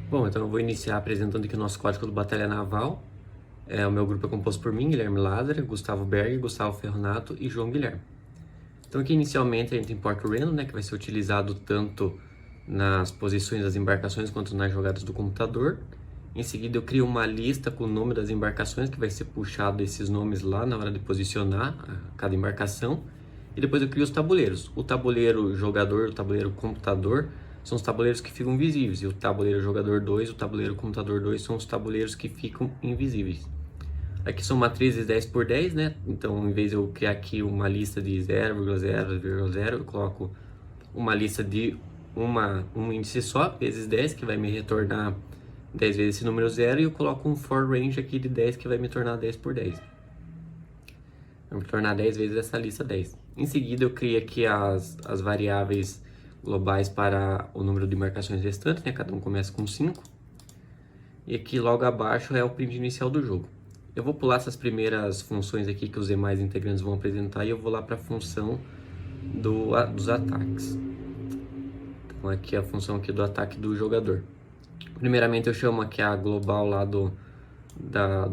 Bom, então eu vou iniciar apresentando aqui o nosso código do Batalha Naval. O meu grupo é composto por mim, Guilherme Ladra, Gustavo Berg, Gustavo Ferronato e João Guilherme. Então aqui inicialmente a gente importa o random, né, que vai ser utilizado tanto nas posições das embarcações quanto nas jogadas do computador. Em seguida eu crio uma lista com o nome das embarcações, que vai ser puxado esses nomes lá na hora de posicionar cada embarcação. E depois eu crio os tabuleiros. O tabuleiro jogador, o tabuleiro computador, são os tabuleiros que ficam visíveis. E o tabuleiro jogador 2 e o tabuleiro computador 2 são os tabuleiros que ficam invisíveis. Aqui são matrizes 10 por 10, né? Então, em vez de eu criar aqui uma lista de 0,0,0, eu coloco uma lista de um índice só, vezes 10, que vai me retornar 10 vezes esse número 0, e eu coloco um for range aqui de 10, que vai me tornar 10 por 10. Vai me tornar 10 vezes essa lista 10. Em seguida, eu crio aqui as variáveis globais para o número de marcações restantes, né? Cada um começa com 5. E aqui logo abaixo é o print inicial do jogo. Eu vou pular essas primeiras funções aqui que os demais integrantes vão apresentar e eu vou lá para a função dos ataques. Então aqui é a função aqui do ataque do jogador. Primeiramente eu chamo aqui a global lá do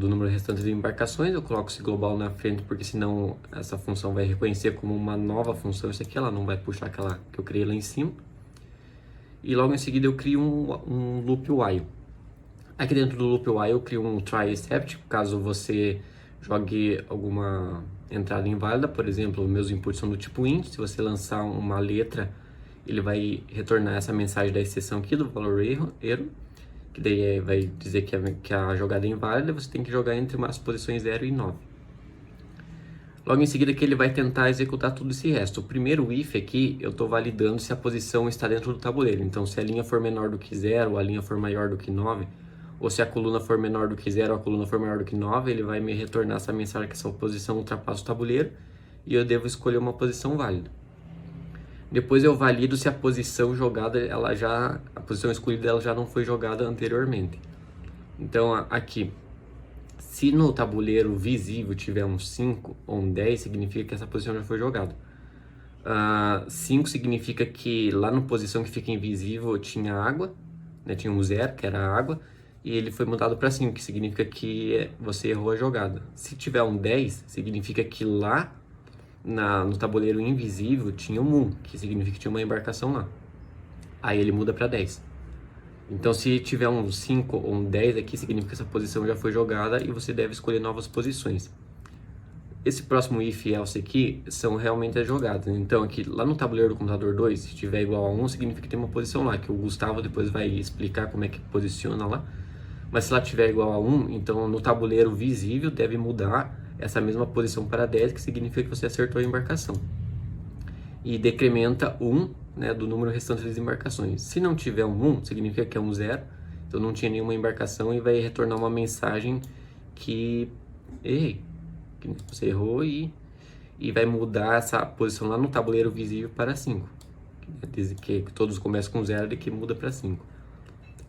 número restante de embarcações. Eu coloco esse global na frente porque senão essa função vai reconhecer como uma nova função isso aqui, ela não vai puxar aquela que eu criei lá em cima. E logo em seguida eu crio um loop while. Aqui dentro do loop while eu crio um try except, caso você jogue alguma entrada inválida. Por exemplo, meus inputs são do tipo int. Se você lançar uma letra, ele vai retornar essa mensagem da exceção aqui do valor erro, que daí vai dizer que a jogada é inválida. Você tem que jogar entre as posições 0 e 9. Logo em seguida que ele vai tentar executar tudo esse resto. O primeiro if aqui, eu estou validando se a posição está dentro do tabuleiro. Então, se a linha for menor do que 0, ou a linha for maior do que 9, ou se a coluna for menor do que 0, ou a coluna for maior do que 9, ele vai me retornar essa mensagem que essa posição ultrapassa o tabuleiro, e eu devo escolher uma posição válida. Depois eu valido se a posição jogada, a posição escolhida ela já não foi jogada anteriormente. Então, aqui, se no tabuleiro visível tiver um 5 ou um 10, significa que essa posição já foi jogada. 5 significa que lá na posição que fica invisível tinha água, né? Tinha um 0, que era a água, e ele foi mudado para 5, que significa que você errou a jogada. Se tiver um 10, significa que lá no tabuleiro invisível tinha um 1, que significa que tinha uma embarcação lá. Aí ele muda para 10. Então, se tiver um 5 ou um 10 aqui, significa que essa posição já foi jogada e você deve escolher novas posições. Esse próximo if e else aqui são realmente as jogadas. Então, aqui lá no tabuleiro do computador 2, se tiver igual a 1, significa que tem uma posição lá, que o Gustavo depois vai explicar como é que posiciona lá. Mas se lá tiver igual a 1, então no tabuleiro visível deve mudar essa mesma posição para 10, que significa que você acertou a embarcação. E decrementa 1, né, do número restante das embarcações. Se não tiver um 1, significa que é um 0, então não tinha nenhuma embarcação e vai retornar uma mensagem que errei, que você errou, e vai mudar essa posição lá no tabuleiro visível para 5. Diz que todos começam com 0 e que muda para 5.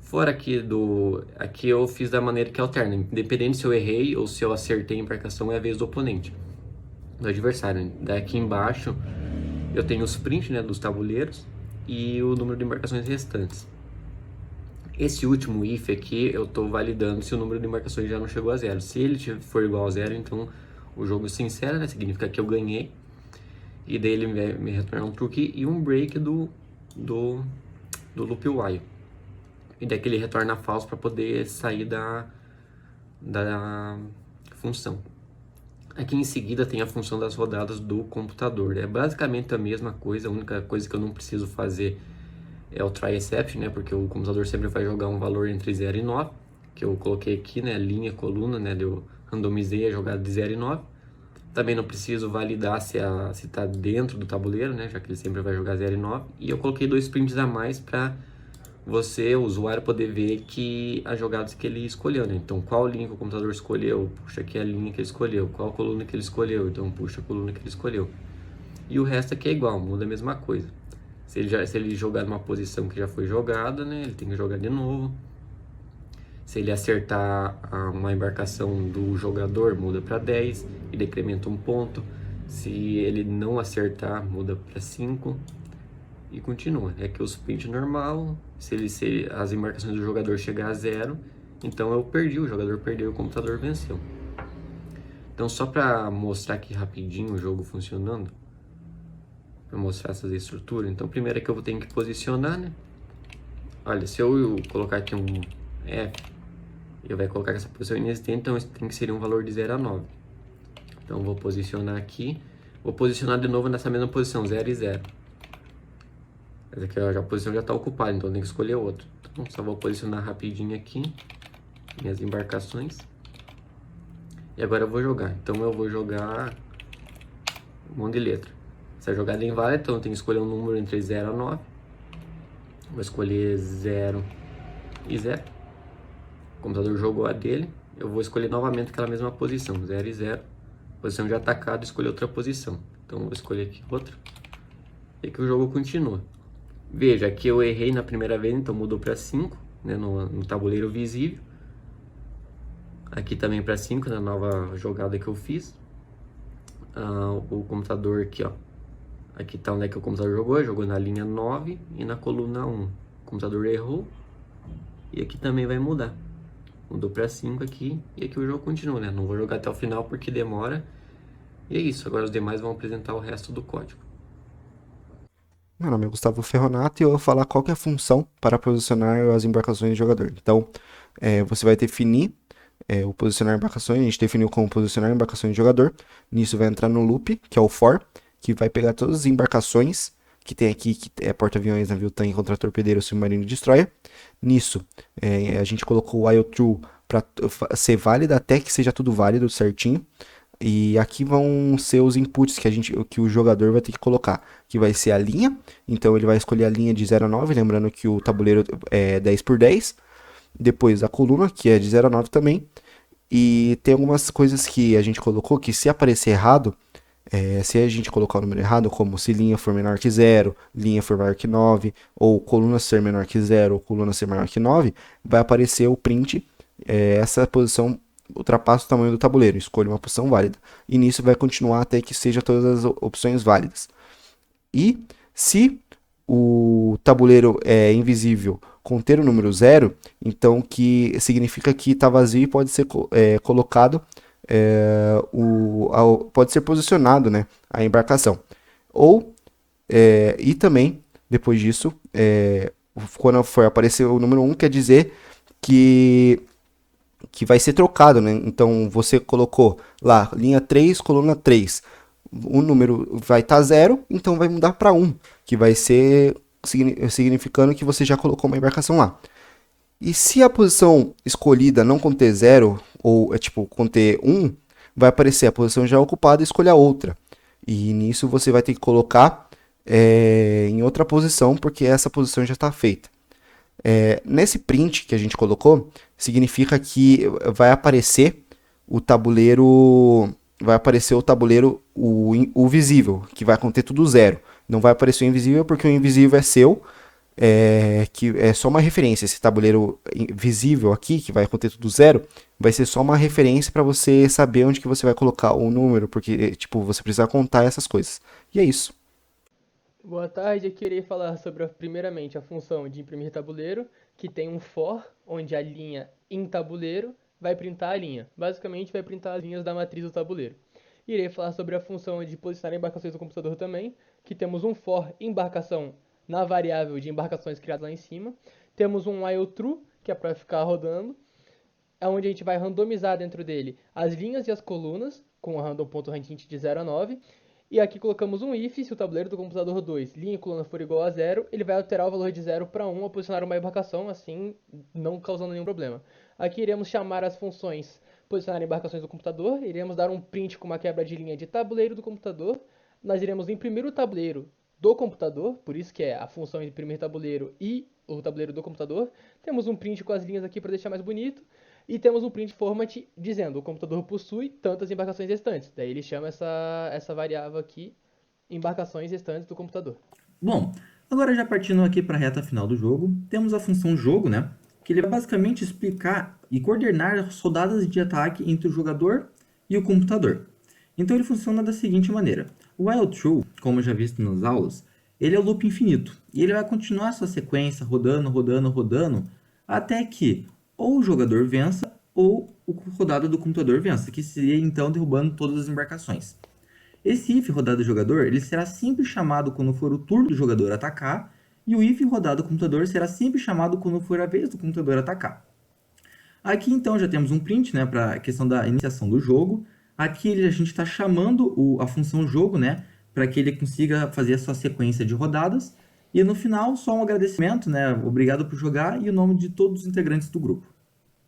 Fora aqui eu fiz da maneira que alterna, independente se eu errei ou se eu acertei a embarcação, é a vez do oponente, do adversário. Daqui embaixo eu tenho os prints, né, dos tabuleiros e o número de embarcações restantes. Esse último if aqui eu estou validando se o número de embarcações já não chegou a 0. Se ele for igual a 0, então o jogo se encerra, né, significa que eu ganhei. E daí ele vai me retornar um truque e um break do loop while. E daí que ele retorna falso para poder sair da função. Aqui em seguida tem a função das rodadas do computador. É basicamente a mesma coisa, a única coisa que eu não preciso fazer é o try except, né? Porque o computador sempre vai jogar um valor entre 0 e 9, que eu coloquei aqui, né? Linha, coluna, né? Eu randomizei a jogada de 0 e 9. Também não preciso validar se está dentro do tabuleiro, né? Já que ele sempre vai jogar 0 e 9. E eu coloquei 2 prints a mais para você, o usuário, poder ver que as jogadas que ele escolheu, né? Então, qual linha que o computador escolheu? Puxa aqui a linha que ele escolheu. Qual coluna que ele escolheu? Então, puxa a coluna que ele escolheu. E o resto aqui é igual, muda a mesma coisa. Se ele jogar numa posição que já foi jogada, né? Ele tem que jogar de novo. Se ele acertar uma embarcação do jogador, muda para 10 e decrementa um ponto. Se ele não acertar, muda para 5. e continua. É que o sprint normal, se as embarcações do jogador chegar a 0, então eu perdi, o jogador perdeu e o computador venceu. Então só para mostrar aqui rapidinho o jogo funcionando, para mostrar essas estruturas, então primeiro é que eu vou ter que posicionar, né? Olha, se eu colocar aqui um F, ele vai colocar essa posição inexistente, então tem que ser um valor de 0 a 9. Então vou posicionar aqui, vou posicionar de novo nessa mesma posição, 0 e 0. Essa aqui a posição já está ocupada, então tem que escolher outro. Então só vou posicionar rapidinho aqui minhas embarcações. E agora eu vou jogar. Então eu vou jogar um monte de letra. Essa jogada é inválida, então eu tenho que escolher um número entre 0 a 9. Vou escolher 0 e 0. O computador jogou a dele. Eu vou escolher novamente aquela mesma posição, 0 e 0. Posição de atacado, escolher outra posição. Então eu vou escolher aqui outra. E que o jogo continua. Veja, aqui eu errei na primeira vez, então mudou para 5, né, no tabuleiro visível. Aqui também para 5, na nova jogada que eu fiz. O computador aqui, ó. Aqui tá onde é que o computador jogou na linha 9 e na coluna 1. O computador errou. E aqui também vai mudar. Mudou para 5 aqui e aqui o jogo continua, né? Não vou jogar até o final porque demora. E é isso, agora os demais vão apresentar o resto do código. Meu nome é Gustavo Ferronato e eu vou falar qual que é a função para posicionar as embarcações do jogador. Então, você vai definir o posicionar embarcações, a gente definiu como posicionar embarcações do jogador. Nisso vai entrar no loop, que é o for, que vai pegar todas as embarcações que tem aqui, que é porta-aviões, navio tanque, contra-torpedeiro, submarino e destroyer. Nisso, a gente colocou o while true para ser válida até que seja tudo válido certinho. E aqui vão ser os inputs que o jogador vai ter que colocar, que vai ser a linha. Então ele vai escolher a linha de 0 a 9, lembrando que o tabuleiro é 10 por 10. Depois a coluna, que é de 0 a 9 também. E tem algumas coisas que a gente colocou que se aparecer errado, se a gente colocar o número errado, como se linha for menor que 0, linha for maior que 9, ou coluna ser menor que 0, ou coluna ser maior que 9, vai aparecer o print, essa posição ultrapassa o tamanho do tabuleiro, escolha uma posição válida. E nisso vai continuar até que seja todas as opções válidas. E se o tabuleiro é invisível conter o número 0, então que significa que está vazio e pode ser colocado, pode ser posicionado, né, a embarcação. Ou, e também, depois disso, quando for aparecer o número 1, quer dizer que vai ser trocado, né? Então você colocou lá, linha 3, coluna 3. O número vai estar 0, então vai mudar para 1, que vai ser significando que você já colocou uma embarcação lá. E se a posição escolhida não conter 0, ou conter 1, vai aparecer a posição já ocupada e escolha outra. E nisso você vai ter que colocar em outra posição, porque essa posição já está feita. Nesse print que a gente colocou, significa que vai aparecer o tabuleiro, o visível, que vai conter tudo 0. Não vai aparecer o invisível porque o invisível é seu, que é só uma referência. Esse tabuleiro visível aqui, que vai conter tudo 0, vai ser só uma referência para você saber onde que você vai colocar o número, porque você precisa contar essas coisas. E é isso. Boa tarde, eu queria falar sobre, primeiramente, a função de imprimir tabuleiro, que tem um for, onde a linha em tabuleiro vai printar a linha. Basicamente, vai printar as linhas da matriz do tabuleiro. Irei falar sobre a função de posicionar embarcações do computador também, que temos um for embarcação na variável de embarcações criadas lá em cima. Temos um while true, que é para ficar rodando, onde a gente vai randomizar dentro dele as linhas e as colunas, com a random.randint de 0 a 9. E aqui colocamos um if, se o tabuleiro do computador 2, linha e coluna for igual a 0, ele vai alterar o valor de 0 para 1 ao posicionar uma embarcação, assim não causando nenhum problema. Aqui iremos chamar as funções posicionar embarcações do computador, iremos dar um print com uma quebra de linha de tabuleiro do computador, nós iremos imprimir o tabuleiro do computador, por isso que é a função imprimir tabuleiro e o tabuleiro do computador. Temos um print com as linhas aqui para deixar mais bonito. E temos um print format dizendo o computador possui tantas embarcações restantes. Daí ele chama essa variável aqui, embarcações restantes do computador. Bom, agora já partindo aqui para a reta final do jogo, temos a função jogo, né? Que ele vai basicamente explicar e coordenar as rodadas de ataque entre o jogador e o computador. Então ele funciona da seguinte maneira. O while true, como já visto nas aulas, Ele é o loop infinito. E ele vai continuar sua sequência rodando, rodando, rodando, até que ou o jogador vença ou o rodada do computador vença, que seria então derrubando todas as embarcações. Esse if rodada do jogador ele será sempre chamado quando for o turno do jogador atacar, e o if rodada do computador será sempre chamado quando for a vez do computador atacar. Aqui então já temos um print, né, para a questão da iniciação do jogo. Aqui a gente está chamando a função jogo, né, para que ele consiga fazer a sua sequência de rodadas. E no final, só um agradecimento, né, obrigado por jogar e o nome de todos os integrantes do grupo.